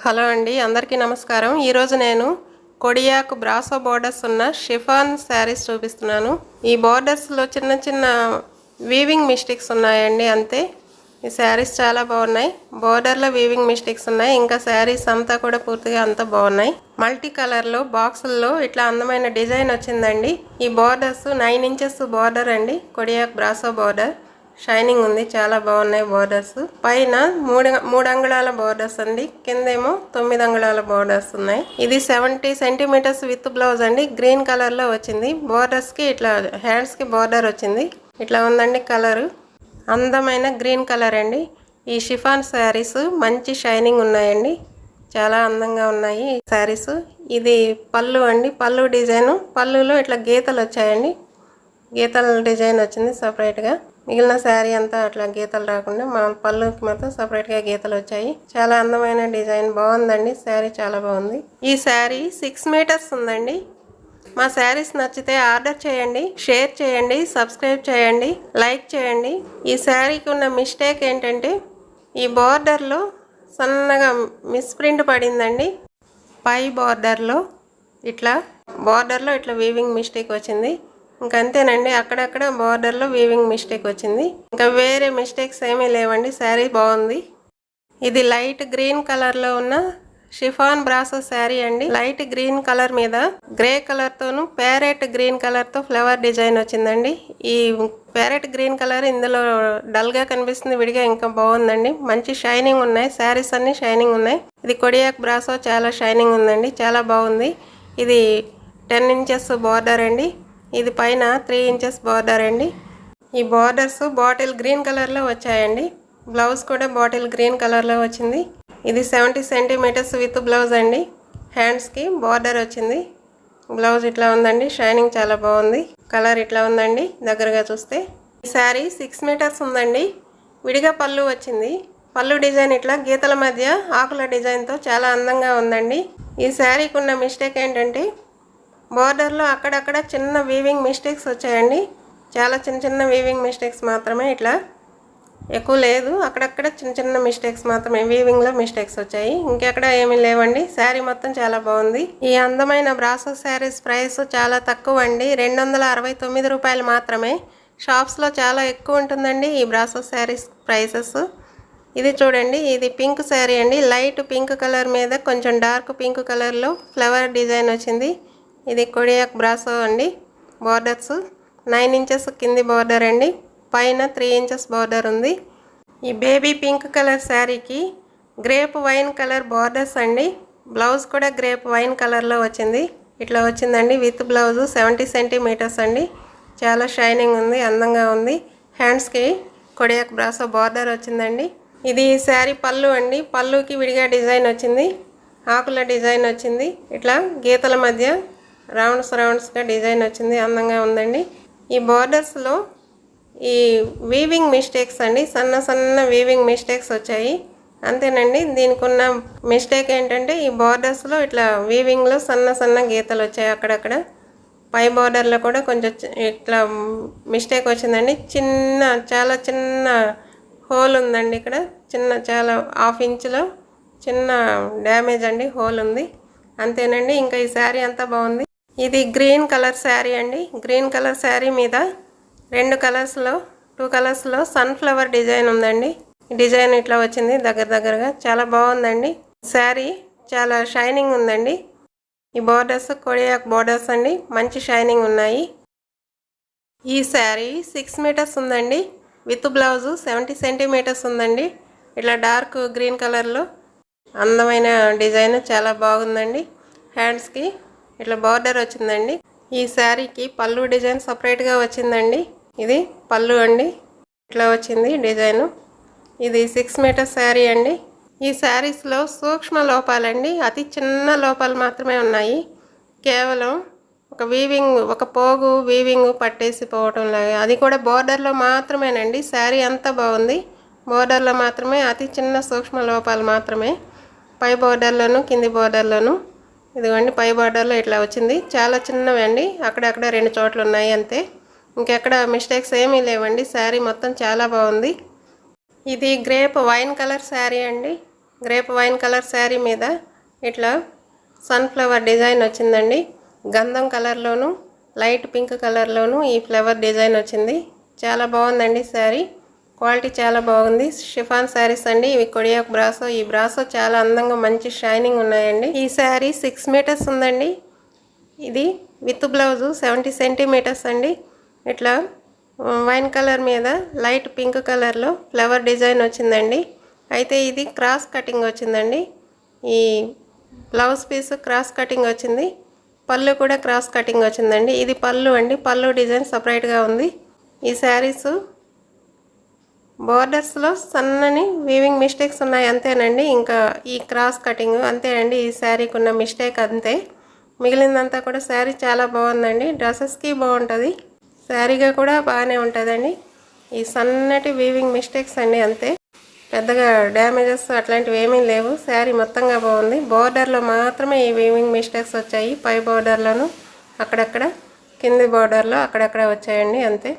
Hello అండి, అందరికీ నమస్కారం. ఈరోజు నేను కొడియాక్ బ్రాసో బోర్డర్స్ ఉన్న షిఫాన్ శారీస్ చూపిస్తున్నాను. ఈ బోర్డర్స్లో చిన్న చిన్న వీవింగ్ మిస్టేక్స్ ఉన్నాయండి, అంతే. ఈ శారీస్ చాలా బాగున్నాయి. బోర్డర్లో వీవింగ్ మిస్టేక్స్ ఉన్నాయి. ఇంకా శారీస్ అంతా కూడా పూర్తిగా అంతా బాగున్నాయి. మల్టీ కలర్లో బాక్సుల్లో ఇట్లా అందమైన డిజైన్ వచ్చిందండి. ఈ బోర్డర్స్ 9 ఇంచెస్ బోర్డర్ అండి, కొడియాక్ బ్రాసో బోర్డర్. షైనింగ్ ఉంది, చాలా బాగున్నాయి బోర్డర్స్. పైన మూడు అంగుళాల బోర్డర్స్ అండి, కిందేమో 9 అంగుళాల బోర్డర్స్ ఉన్నాయి. ఇది 70 సెంటీమీటర్స్ విత్ బ్లౌజ్ అండి. గ్రీన్ కలర్ లో వచ్చింది. బోర్డర్స్ కి ఇట్లా హ్యాండ్స్ కి బోర్డర్ వచ్చింది. ఇట్లా ఉందండి కలరు. అందమైన గ్రీన్ కలర్ అండి. ఈ షిఫాన్ శారీస్ మంచి షైనింగ్ ఉన్నాయండి, చాలా అందంగా ఉన్నాయి ఈ శారీస్. ఇది పళ్ళు అండి, పళ్ళు డిజైన్. పళ్ళులో ఇట్లా గీతలు వచ్చాయండి, గీతల డిజైన్ వచ్చింది సపరేట్గా. మిగిలిన శారీ అంతా అట్లా గీతలు రాకుండా మా పళ్ళుకి మాత్రం సపరేట్గా గీతలు వచ్చాయి. చాలా అందమైన డిజైన్, బాగుందండి శారీ, చాలా బాగుంది. ఈ శారీ 6 మీటర్స్ ఉందండి. మా శారీస్ నచ్చితే ఆర్డర్ చేయండి, షేర్ చేయండి, సబ్స్క్రైబ్ చేయండి, లైక్ చేయండి. ఈ శారీకి ఉన్న మిస్టేక్ ఏంటంటే ఈ బోర్డర్లో సన్నగా మిస్ప్రింట్ పడిందండి. పై బోర్డర్లో ఇట్లా వీవింగ్ మిస్టేక్ వచ్చింది. ఇంకంతేనండి, అక్కడక్కడ బార్డర్లో వీవింగ్ మిస్టేక్ వచ్చింది. ఇంకా వేరే మిస్టేక్స్ ఏమీ లేవండి. శారీ బాగుంది. ఇది లైట్ గ్రీన్ కలర్లో ఉన్న షిఫాన్ బ్రాసో శారీ అండి. లైట్ గ్రీన్ కలర్ మీద గ్రే కలర్తోను ప్యారెట్ గ్రీన్ కలర్తో ఫ్లవర్ డిజైన్ వచ్చిందండి. ఈ ప్యారెట్ గ్రీన్ కలర్ ఇందులో డల్గా కనిపిస్తుంది, విడిగా ఇంకా బాగుందండి. మంచి షైనింగ్ ఉన్నాయి, శారీస్ అన్ని షైనింగ్ ఉన్నాయి. ఇది కొడియాక్ బ్రాసో, చాలా షైనింగ్ ఉందండి, చాలా బాగుంది. ఇది 10 ఇంచెస్ బార్డర్ అండి. ఇది పైన 3 ఇంచెస్ బార్డర్ అండి. ఈ బార్డర్స్ బాటిల్ గ్రీన్ కలర్లో వచ్చాయండి. బ్లౌజ్ కూడా బాటిల్ గ్రీన్ కలర్లో వచ్చింది. ఇది 70 సెంటీమీటర్స్ విత్ బ్లౌజ్ అండి. హ్యాండ్స్కి బార్డర్ వచ్చింది. బ్లౌజ్ ఇట్లా ఉందండి, షైనింగ్ చాలా బాగుంది. కలర్ ఇట్లా ఉందండి దగ్గరగా చూస్తే. ఈ శారీ 6 మీటర్స్ ఉందండి. విడిగా పళ్ళు వచ్చింది. పళ్ళు డిజైన్ ఇట్లా గీతల మధ్య ఆకుల డిజైన్తో చాలా అందంగా ఉందండి. ఈ శారీకి ఉన్న మిస్టేక్ ఏంటంటే బోర్డర్లో అక్కడక్కడ చిన్న వీవింగ్ మిస్టేక్స్ వచ్చాయండి. చాలా చిన్న చిన్న వీవింగ్ మిస్టేక్స్ మాత్రమే, ఇట్లా ఎక్కువ లేదు. అక్కడక్కడ చిన్న చిన్న మిస్టేక్స్ మాత్రమే, వీవింగ్లో మిస్టేక్స్ వచ్చాయి. ఇంకెక్కడ ఏమీ లేవండి. శారీ మొత్తం చాలా బాగుంది. ఈ అందమైన బ్రాసో శారీస్ ప్రైస్ చాలా తక్కువ అండి, 269 రూపాయలు మాత్రమే. షాప్స్లో చాలా ఎక్కువ ఉంటుందండి ఈ బ్రాసో శారీస్ ప్రైసెస్. ఇది చూడండి, ఇది పింక్ శారీ అండి. లైట్ పింక్ కలర్ మీద కొంచెం డార్క్ పింక్ కలర్లో ఫ్లవర్ డిజైన్ వచ్చింది. ఇది కొడియాక్ బ్రాసో అండి. బార్డర్స్ 9 ఇంచెస్ కింది బార్డర్ అండి, పైన 3 ఇంచెస్ బార్డర్ ఉంది. ఈ బేబీ పింక్ కలర్ శారీకి గ్రేప్ వైన్ కలర్ బార్డర్స్ అండి. బ్లౌజ్ కూడా గ్రేప్ వైన్ కలర్లో వచ్చింది. ఇట్లా వచ్చిందండి విత్ బ్లౌజ్. 70 సెంటీమీటర్స్ అండి, చాలా షైనింగ్ ఉంది, అందంగా ఉంది. హ్యాండ్స్కి కొడియాక్ బ్రాసో బార్డర్ వచ్చిందండి. ఇది శారీ పళ్ళు అండి. పళ్ళుకి విడిగా డిజైన్ వచ్చింది, ఆకుల డిజైన్ వచ్చింది. ఇట్లా గీతల మధ్య రౌండ్స్గా డిజైన్ వచ్చింది, అందంగా ఉందండి. ఈ బార్డర్స్లో ఈ వీవింగ్ మిస్టేక్స్ అండి, సన్న వీవింగ్ మిస్టేక్స్ వచ్చాయి, అంతేనండి. దీనికి ఉన్న మిస్టేక్ ఏంటంటే ఈ బార్డర్స్లో ఇట్లా వీవింగ్లో సన్న గీతలు వచ్చాయి అక్కడక్కడ. పై బార్డర్లో కూడా కొంచెం ఇట్లా మిస్టేక్ వచ్చిందండి. చాలా చిన్న హోల్ ఉందండి ఇక్కడ, చాలా 1/2 ఇంచులో చిన్న డ్యామేజ్ అండి, హోల్ ఉంది, అంతేనండి. ఇంకా ఈ శారీ అంతా బాగుంది. ఇది గ్రీన్ కలర్ శారీ అండి. గ్రీన్ కలర్ శారీ మీద 2 కలర్స్లో సన్ఫ్లవర్ డిజైన్ ఉందండి. డిజైన్ ఇట్లా వచ్చింది దగ్గరగా, చాలా బాగుందండి. శారీ చాలా షైనింగ్ ఉందండి. ఈ బార్డర్స్ కొడియాక్ బార్డర్స్ అండి, మంచి షైనింగ్ ఉన్నాయి. ఈ శారీ 6 మీటర్స్ ఉందండి. విత్ బ్లౌజు 70 సెంటీమీటర్స్ ఉందండి. ఇట్లా డార్క్ గ్రీన్ కలర్లో అందమైన డిజైన్, చాలా బాగుందండి. హ్యాండ్స్కి ఇట్లా బార్డర్ వచ్చిందండి. ఈ శారీకి పళ్ళు డిజైన్ సపరేట్గా వచ్చిందండి. ఇది పళ్ళు అండి, ఇట్లా వచ్చింది డిజైను. ఇది 6 మీటర్స్ శారీ అండి. ఈ శారీస్లో సూక్ష్మ లోపాలండి, అతి చిన్న లోపాలు మాత్రమే ఉన్నాయి. కేవలం ఒక పోగు వీవింగ్ పట్టేసి పోవటం లాగా, అది కూడా బోర్డర్లో మాత్రమేనండి. శారీ అంతా బాగుంది, బోర్డర్లో మాత్రమే అతి చిన్న సూక్ష్మ లోపాలు మాత్రమే. పై బోర్డర్లోను కింది బోర్డర్లోను ఇదిగోండి, పై బార్డర్లో ఇట్లా వచ్చింది. చాలా చిన్నవి అండి, అక్కడక్కడ 2 చోట్ల ఉన్నాయి అంతే. ఇంకెక్కడ మిస్టేక్స్ ఏమీ లేవండి. శారీ మొత్తం చాలా బాగుంది. ఇది గ్రేప్ వైన్ కలర్ శారీ అండి. గ్రేప్ వైన్ కలర్ శారీ మీద ఇట్లా సన్ఫ్లవర్ డిజైన్ వచ్చిందండి. గంధం కలర్లోను లైట్ పింక్ కలర్లోను ఈ ఫ్లవర్ డిజైన్ వచ్చింది. చాలా బాగుందండి శారీ. క్వాలిటీ చాలా బాగుంది. షిఫాన్ శారీస్ అండి ఇవి. Kodiaq brasso. ఈ బ్రాసో చాలా అందంగా మంచి షైనింగ్ ఉన్నాయండి. ఈ శారీ 6 మీటర్స్ ఉందండి. ఇది విత్ బ్లౌజు 70 సెంటీమీటర్స్ అండి. ఇట్లా వైన్ కలర్ మీద లైట్ పింక్ కలర్లో ఫ్లవర్ డిజైన్ వచ్చిందండి. అయితే ఇది క్రాస్ కటింగ్ వచ్చిందండి. ఈ బ్లౌజ్ పీస్ క్రాస్ కటింగ్ వచ్చింది. పళ్ళు కూడా క్రాస్ కటింగ్ వచ్చిందండి. ఇది పళ్ళు అండి. పళ్ళు డిజైన్ సపరేట్గా ఉంది. ఈ శారీస్ బోర్డర్స్లో సన్నని వీవింగ్ మిస్టేక్స్ ఉన్నాయి అంతేనండి. ఇంకా ఈ క్రాస్ కటింగ్ అంతేనండి. ఈ శారీకి ఉన్న మిస్టేక్ అంతే. మిగిలిందంతా కూడా శారీ చాలా బాగుందండి. డ్రెస్సెస్కి బాగుంటుంది, శారీగా కూడా బాగానే ఉంటుందండి. ఈ సన్నటి వీవింగ్ మిస్టేక్స్ అండి అంతే. పెద్దగా డ్యామేజెస్ అట్లాంటివి ఏమీ లేవు. శారీ మొత్తంగా బాగుంది. బోర్డర్లో మాత్రమే ఈ వీవింగ్ మిస్టేక్స్ వచ్చాయి. పై బోర్డర్లోను అక్కడక్కడ, కింది బోర్డర్లో అక్కడక్కడ వచ్చాయండి అంతే.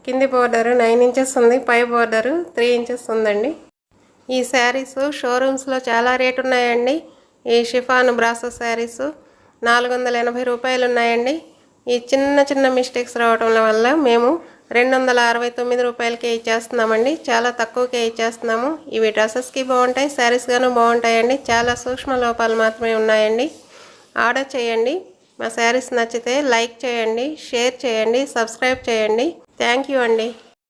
కింది బోర్డరు 9 ఇంచెస్ ఉంది. పై బోర్డరు 3 ఇంచెస్ ఉందండి. ఈ శారీస్ షోరూమ్స్లో చాలా రేటు ఉన్నాయండి. ఈ షిఫాన్ బ్రాసో శారీస్ 480 రూపాయలు ఉన్నాయండి. ఈ చిన్న చిన్న మిస్టేక్స్ రావటం వల్ల మేము 269 రూపాయలకే ఇచ్చేస్తున్నామండి. చాలా తక్కువకే ఇచ్చేస్తున్నాము. ఇవి డ్రెస్సెస్కి బాగుంటాయి, శారీస్గాను బాగుంటాయండి. చాలా సూక్ష్మ లోపాలు మాత్రమే ఉన్నాయండి. ఆర్డర్ చేయండి. మా శారీస్ నచ్చితే లైక్ చేయండి, షేర్ చేయండి, సబ్స్క్రైబ్ చేయండి. థ్యాంక్ యూ అండి.